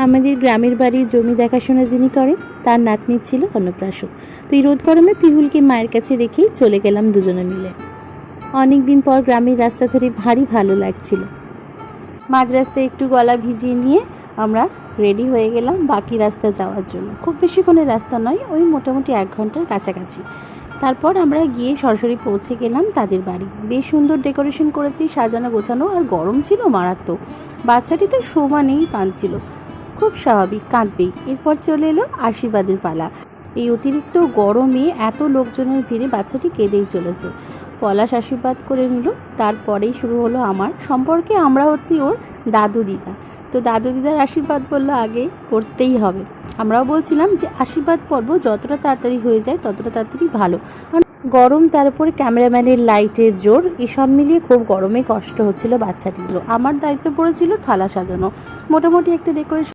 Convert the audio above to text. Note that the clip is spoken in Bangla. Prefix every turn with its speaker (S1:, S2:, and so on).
S1: আমাদের গ্রামের বাড়ির জমি দেখাশোনা যিনি করেন তার নাতনি ছিল অন্নপ্রাশন। তো এই রোদ গরমে পিহুলকে মায়ের কাছে রেখেই চলে গেলাম দুজনে মিলে। অনেক দিন পর গ্রামের রাস্তা ধরে ভারী ভালো লাগছিল। মাঝ রাস্তায় একটু গলা ভিজিয়ে নিয়ে আমরা রেডি হয়ে গেলাম বাকি রাস্তা যাওয়ার জন্য। খুব বেশিক্ষণের রাস্তা নয়, ওই মোটামুটি 1 ঘন্টার কাছাকাছি। তারপর আমরা গিয়ে সরাসরি পৌঁছে গেলাম তাদের বাড়ি। বেশ সুন্দর ডেকোরেশন করেছি, সাজানো গোছানো, আর গরম ছিল মারাত্মক। বাচ্চাটি তো সমানেই কাঁদছিল, খুব স্বাভাবিক, কাঁদবেই। এরপর চলে এলো আশীর্বাদের পালা। এই অতিরিক্ত গরমে এত লোকজনের ভিড়ে বাচ্চাটি কেঁদেই চলেছে। পলাশ আশীর্বাদ করে নিল, তারপরেই শুরু হলো আমার সম্পর্কে। আমরা হচ্ছি ওর দাদু দিদা। তো দাদু দিদার আশীর্বাদ বললো আগে করতেই হবে। আমরাও বলছিলাম যে আশীর্বাদ পর্ব যতটা তাড়াতাড়ি হয়ে যায় ততটা তাড়াতাড়ি ভালো, কারণ গরম, তার উপরে ক্যামেরাম্যানের লাইটের জোর, এসব মিলিয়ে খুব গরমে কষ্ট হচ্ছিল বাচ্চাটিরও। আমার দায়িত্ব পড়েছিল থালা সাজানো। মোটামুটি একটা ডেকোরেশন